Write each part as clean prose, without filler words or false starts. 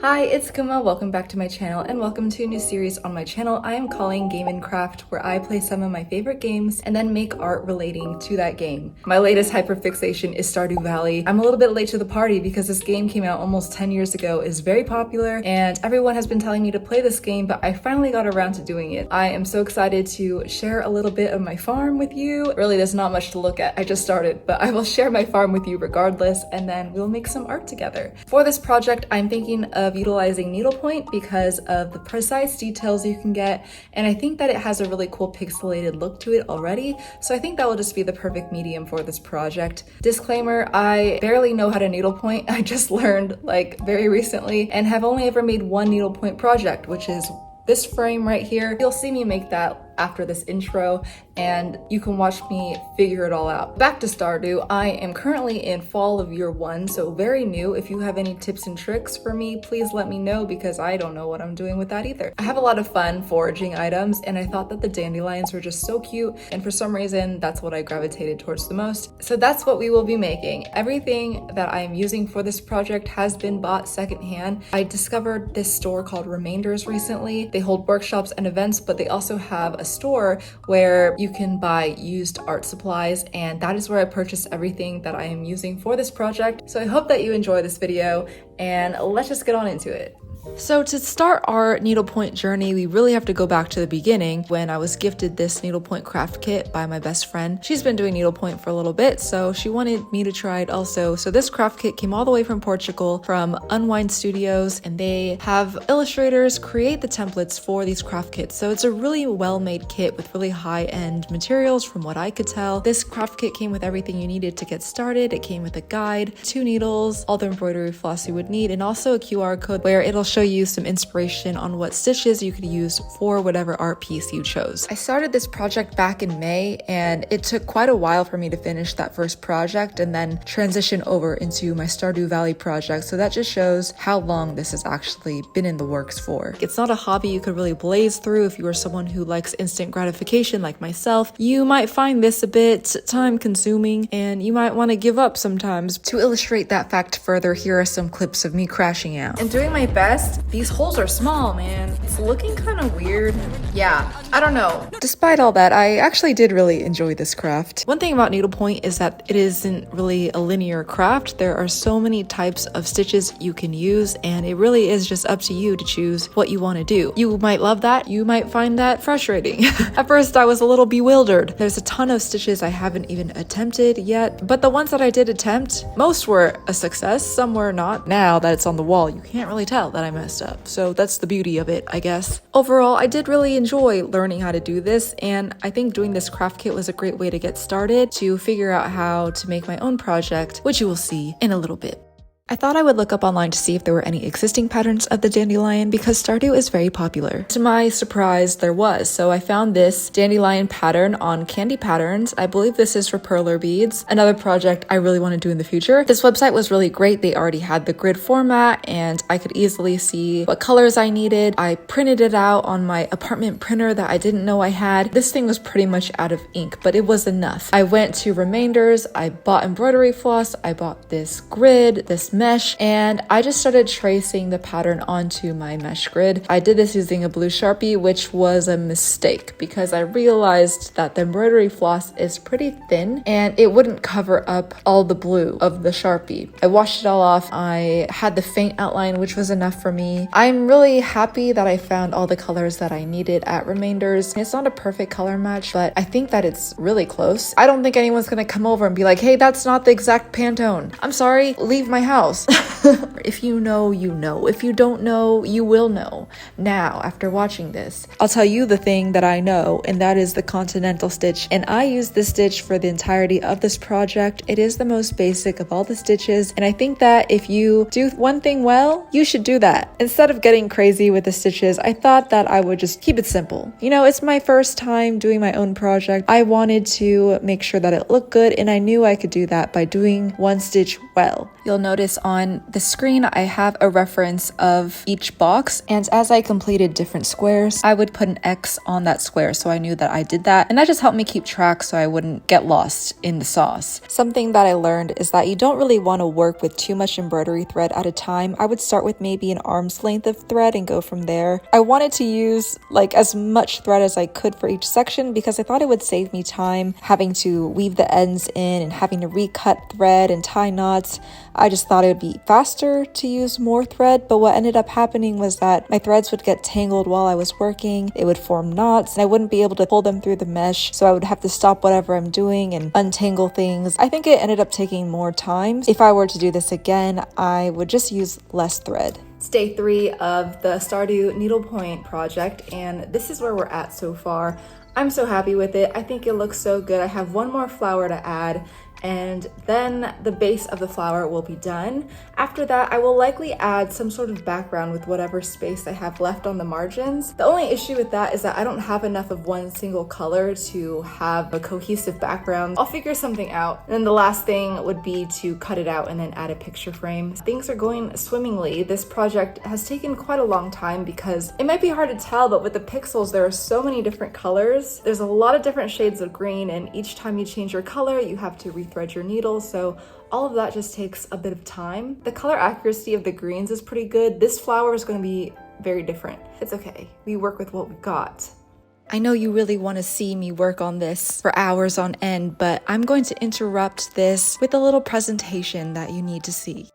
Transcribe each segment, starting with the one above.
Hi, it's Kuma. Welcome back to my channel and welcome to a new series on my channel I am calling Game and Craft, where I play some of my favorite games and then make art relating to that game. My latest hyperfixation is Stardew Valley. I'm a little bit late to the party because this game came out almost 10 years ago, is very popular, and everyone has been telling me to play this game, but I finally got around to doing it. I am so excited to share a little bit of my farm with you. Really, there's not much to look at. I just started, but I will share my farm with you regardless, and then we'll make some art together. For this project, I'm thinking of utilizing Needlepoint because of the precise details you can get, and I think that it has a really cool pixelated look to it already, so I think that will just be the perfect medium for this project. Disclaimer, I barely know how to needlepoint. I just learned like very recently and have only ever made one needlepoint project, which is this frame right here. You'll see me make that after this intro, and you can watch me figure it all out. Back to Stardew, I am currently in fall of year 1, so very new. If you have any tips and tricks for me, please let me know because I don't know what I'm doing with that either. I have a lot of fun foraging items, and I thought that the dandelions were just so cute, and for some reason, that's what I gravitated towards the most. So that's what we will be making. Everything that I am using for this project has been bought secondhand. I discovered this store called Remainders recently. They hold workshops and events, but they also have a store where you can buy used art supplies, and that is where I purchased everything that I am using for this project. So I hope that you enjoy this video, and let's just get on into it. So to start our needlepoint journey, we really have to go back to the beginning when I was gifted this needlepoint craft kit by my best friend. She's been doing needlepoint for a little bit, so she wanted me to try it also. So this craft kit came all the way from Portugal, from Unwind Studios, and they have illustrators create the templates for these craft kits. So it's a really well-made kit with really high-end materials from what I could tell. This craft kit came with everything you needed to get started. It came with a guide, 2 needles, all the embroidery floss you would need, and also a QR code where it'll show you some inspiration on what stitches you could use for whatever art piece you chose. I started this project back in May, and it took quite a while for me to finish that first project and then transition over into my Stardew Valley project, so that just shows how long this has actually been in the works for. It's not a hobby you could really blaze through if you are someone who likes instant gratification like myself. You might find this a bit time consuming and you might want to give up sometimes. To illustrate that fact further, here are some clips of me crashing out and doing my best. These holes are small, man. It's looking kind of weird. Yeah, I don't know. Despite all that, I actually did really enjoy this craft. One thing about needlepoint is that it isn't really a linear craft. There are so many types of stitches you can use, and it really is just up to you to choose what you want to do. You might love that. You might find that frustrating. At first, I was a little bewildered. There's a ton of stitches I haven't even attempted yet, but the ones that I did attempt, most were a success, some were not. Now that it's on the wall, you can't really tell that I messed up. So that's the beauty of it, I guess. Overall, I did really enjoy learning how to do this, and I think doing this craft kit was a great way to get started to figure out how to make my own project, which you will see in a little bit. I thought I would look up online to see if there were any existing patterns of the dandelion because Stardew is very popular. To my surprise, there was, so I found this dandelion pattern on Candy Patterns. I believe this is for perler beads, another project I really want to do in the future. This website was really great. They already had the grid format and I could easily see what colors I needed. I printed it out on my apartment printer that I didn't know I had. This thing was pretty much out of ink, but it was enough. I went to Remainders, I bought embroidery floss, I bought this grid, this mesh, and I just started tracing the pattern onto my mesh grid. I did this using a blue Sharpie, which was a mistake because I realized that the embroidery floss is pretty thin and it wouldn't cover up all the blue of the Sharpie. I washed it all off. I had the faint outline, which was enough for me. I'm really happy that I found all the colors that I needed at Remainders. It's not a perfect color match, but I think that it's really close. I don't think anyone's gonna come over and be like, hey, that's not the exact Pantone. I'm sorry, leave my house. If you know, you know. If you don't know, you will know. Now, after watching this, I'll tell you the thing that I know, and that is the continental stitch. And I use this stitch for the entirety of this project. It is the most basic of all the stitches, and I think that if you do one thing well, you should do that. Instead of getting crazy with the stitches, I thought that I would just keep it simple. You know, it's my first time doing my own project. I wanted to make sure that it looked good, and I knew I could do that by doing one stitch well. You'll notice on the screen I have a reference of each box, and as I completed different squares, I would put an X on that square so I knew that I did that, and that just helped me keep track so I wouldn't get lost in the sauce. Something that I learned is that you don't really want to work with too much embroidery thread at a time. I would start with maybe an arm's length of thread and go from there. I wanted to use like as much thread as I could for each section because I thought it would save me time having to weave the ends in and having to recut thread and tie knots. I just thought it would be faster to use more thread, but what ended up happening was that my threads would get tangled while I was working. It would form knots and I wouldn't be able to pull them through the mesh, so I would have to stop whatever I'm doing and untangle things. I think it ended up taking more time. If I were to do this again, I would just use less thread. It's day 3 of the Stardew Needlepoint project, and this is where we're at so far. I'm so happy with it. I think it looks so good. I have one more flower to add, and then the base of the flower will be done. After that, I will likely add some sort of background with whatever space I have left on the margins. The only issue with that is that I don't have enough of one single color to have a cohesive background. I'll figure something out. And then the last thing would be to cut it out and then add a picture frame. Things are going swimmingly. This project has taken quite a long time because it might be hard to tell, but with the pixels, there are so many different colors. There's a lot of different shades of green, and each time you change your color, you have to thread your needle, so all of that just takes a bit of time. The color accuracy of the greens is pretty good. This flower is going to be very different. It's okay. We work with what we got. I know you really want to see me work on this for hours on end, but I'm going to interrupt this with a little presentation that you need to see.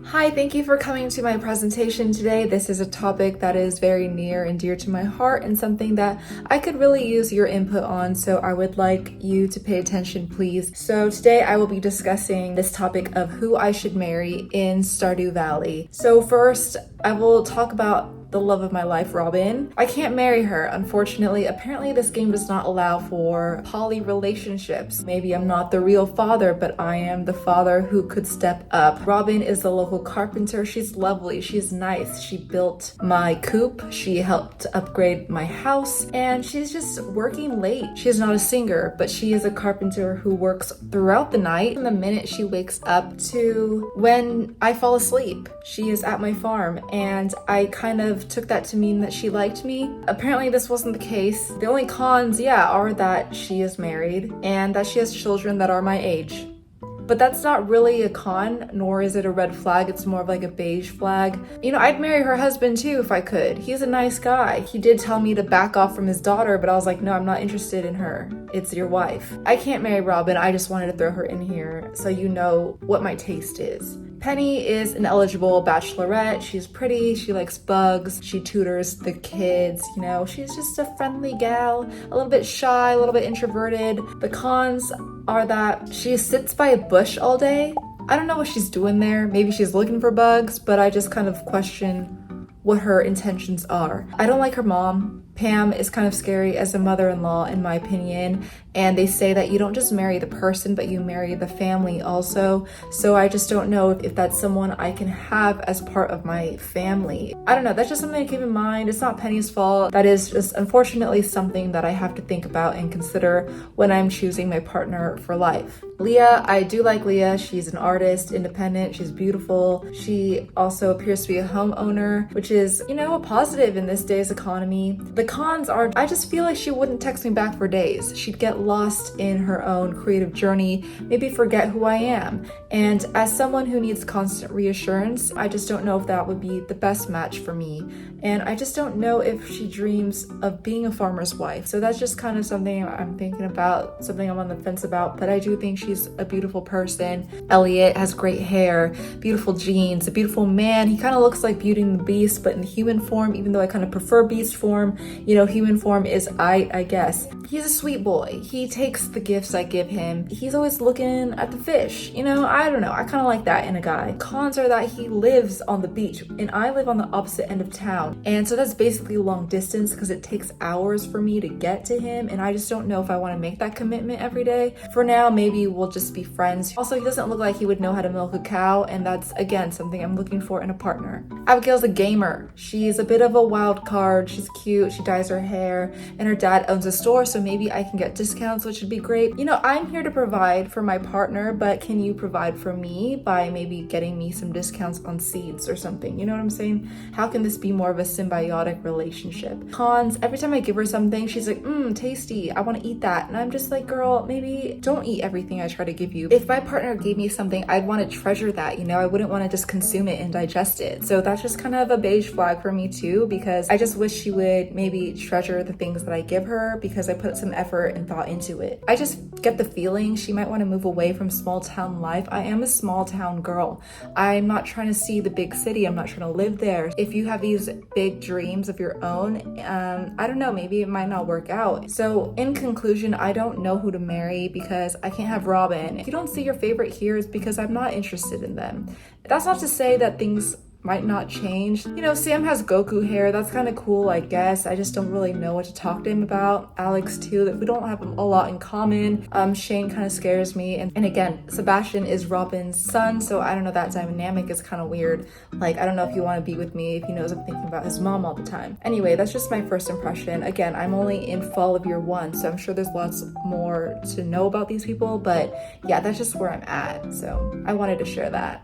Hi, thank you for coming to my presentation today. This is a topic that is very near and dear to my heart and something that I could really use your input on, so I would like you to pay attention, please. So today I will be discussing this topic of who I should marry in Stardew Valley. So first, I will talk about the love of my life, Robin. I can't marry her, unfortunately. Apparently this game does not allow for poly relationships. Maybe I'm not the real father, but I am the father who could step up. Robin is the local carpenter. She's lovely, she's nice. She built my coop, she helped upgrade my house, and she's just working late. She is not a singer, but she is a carpenter who works throughout the night from the minute she wakes up to when I fall asleep. She is at my farm, and I kind of took that to mean that she liked me. Apparently this wasn't the case. The only cons, are that she is married and that she has children that are my age. But that's not really a con, nor is it a red flag. It's more of like a beige flag. I'd marry her husband too if I could. He's a nice guy. He did tell me to back off from his daughter, but I was like, no, I'm not interested in her. It's your wife. I can't marry Robin. I just wanted to throw her in here so you know what my taste is. Penny is an eligible bachelorette. She's pretty, she likes bugs, she tutors the kids, she's just a friendly gal, a little bit shy, a little bit introverted. The cons are that she sits by a bush all day. I don't know what she's doing there. Maybe she's looking for bugs, but I just kind of question what her intentions are. I don't like her mom. Pam is kind of scary as a mother-in-law, in my opinion, and they say that you don't just marry the person, but you marry the family also. So I just don't know if that's someone I can have as part of my family. I don't know, that's just something to keep in mind. It's not Penny's fault. That is just unfortunately something that I have to think about and consider when I'm choosing my partner for life. Leah, I do like Leah. She's an artist, independent, she's beautiful. She also appears to be a homeowner, which is, a positive in this day's economy. The cons are, I just feel like she wouldn't text me back for days. She'd get lost in her own creative journey, maybe forget who I am. And as someone who needs constant reassurance, I just don't know if that would be the best match for me. And I just don't know if she dreams of being a farmer's wife. So that's just kind of something I'm thinking about, something I'm on the fence about, but I do think she's a beautiful person. Elliot has great hair, beautiful jeans, a beautiful man. He kind of looks like Beauty and the Beast, but in human form, even though I kind of prefer beast form. Human form is I guess. He's a sweet boy. He takes the gifts I give him. He's always looking at the fish. I don't know. I kind of like that in a guy. Cons are that he lives on the beach and I live on the opposite end of town. And so that's basically long distance because it takes hours for me to get to him. And I just don't know if I want to make that commitment every day. For now, maybe we'll just be friends. Also, he doesn't look like he would know how to milk a cow. And that's, again, something I'm looking for in a partner. Abigail's a gamer. She's a bit of a wild card. She's cute. She dyes her hair, and her dad owns a store, so maybe I can get discounts, which would be great. You know, I'm here to provide for my partner, but can you provide for me by maybe getting me some discounts on seeds or something? You know what I'm saying? How can this be more of a symbiotic relationship? Cons, every time I give her something, she's like, tasty, I want to eat that. And I'm just like, girl, maybe don't eat everything I try to give you. If my partner gave me something, I'd want to treasure that, you know? I wouldn't want to just consume it and digest it. So that's just kind of a beige flag for me too, because I just wish she would maybe treasure the things that I give her because I put some effort and thought into it. I just get the feeling she might want to move away from small town life. I am a small town girl. I'm not trying to see the big city. I'm not trying to live there. If you have these big dreams of your own, I don't know, maybe it might not work out. So in conclusion, I don't know who to marry because I can't have Robin. If you don't see your favorite here, it's because I'm not interested in them. That's not to say that things might not change. You know, Sam has Goku hair. That's kind of cool, I guess. I just don't really know what to talk to him about. Alex too, that we don't have a lot in common. Shane kind of scares me. And again, Sebastian is Robin's son, so I don't know, that dynamic is kind of weird. Like, I don't know if you want to be with me if he knows I'm thinking about his mom all the time. Anyway, that's just my first impression. Again, I'm only in fall of year 1, so I'm sure there's lots more to know about these people, but yeah, that's just where I'm at. So I wanted to share that.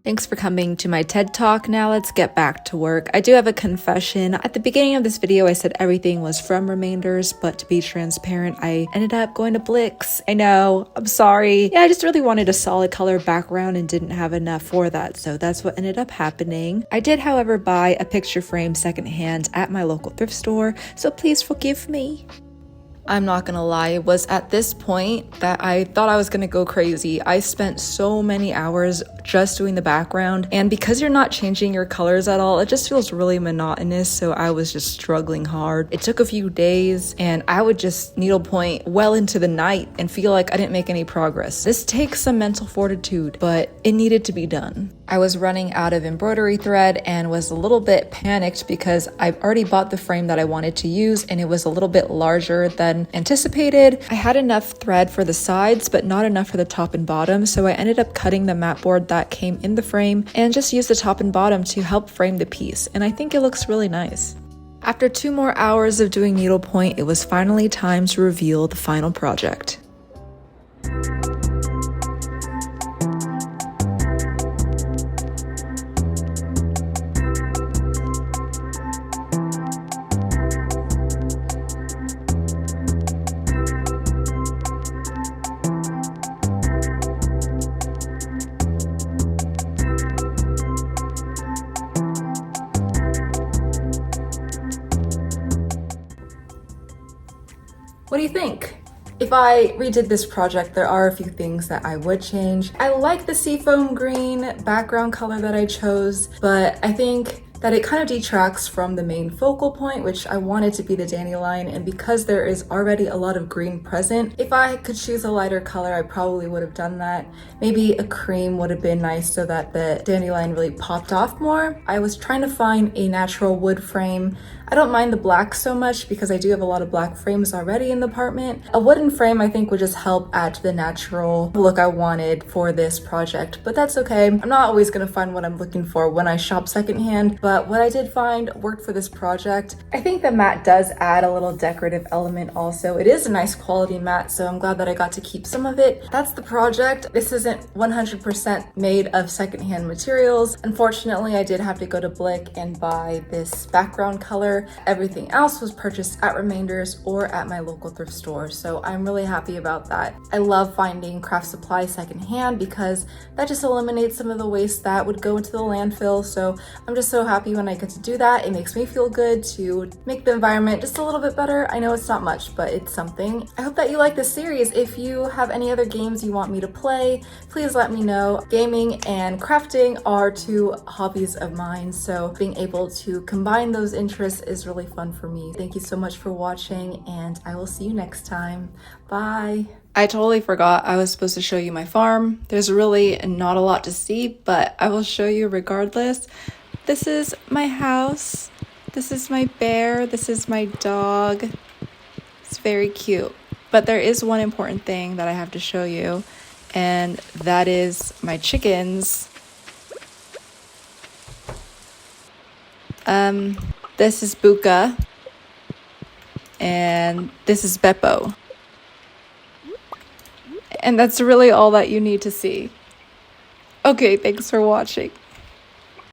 Thanks for coming to my TED Talk. Now let's get back to work. I do have a confession. At the beginning of this video, I said everything was from Remainders, but to be transparent, I ended up going to Blix. I know, I'm sorry. Yeah, I just really wanted a solid color background and didn't have enough for that, so that's what ended up happening. I did, however, buy a picture frame secondhand at my local thrift store, so please forgive me. I'm not gonna lie, it was at this point that I thought I was gonna go crazy. I spent so many hours just doing the background, and because you're not changing your colors at all, it just feels really monotonous, so I was just struggling hard. It took a few days, and I would just needlepoint well into the night and feel like I didn't make any progress. This takes some mental fortitude, but it needed to be done. I was running out of embroidery thread and was a little bit panicked because I've already bought the frame that I wanted to use, and it was a little bit larger than anticipated. I had enough thread for the sides, but not enough for the top and bottom, so I ended up cutting the mat board that came in the frame and just used the top and bottom to help frame the piece, and I think it looks really nice. After 2 more hours of doing needlepoint, it was finally time to reveal the final project. What do you think? If I redid this project, there are a few things that I would change. I like the seafoam green background color that I chose, but I think that it kind of detracts from the main focal point, which I wanted to be the dandelion, and because there is already a lot of green present, if I could choose a lighter color, I probably would have done that. Maybe a cream would have been nice so that the dandelion really popped off more. I was trying to find a natural wood frame. I don't mind the black so much because I do have a lot of black frames already in the apartment. A wooden frame I think would just help add to the natural look I wanted for this project, but that's okay. I'm not always gonna find what I'm looking for when I shop secondhand, but what I did find worked for this project. I think the mat does add a little decorative element also. It is a nice quality mat, so I'm glad that I got to keep some of it. That's the project. This isn't 100% made of secondhand materials. Unfortunately, I did have to go to Blick and buy this background color. Everything else was purchased at Remainders or at my local thrift store, so I'm really happy about that. I love finding craft supplies secondhand because that just eliminates some of the waste that would go into the landfill, so I'm just so happy when I get to do that. It makes me feel good to make the environment just a little bit better. I know it's not much, but it's something. I hope that you like this series. If you have any other games you want me to play, please let me know. Gaming and crafting are 2 hobbies of mine, so being able to combine those interests is really fun for me. Thank you so much for watching, and I will see you next time. Bye. I totally forgot I was supposed to show you my farm. There's really not a lot to see, but I will show you regardless. This is my house. This is my bear. This is my dog. It's very cute. But there is one important thing that I have to show you, and that is my chickens. This is Buka. And this is Beppo. And that's really all that you need to see. Okay, thanks for watching.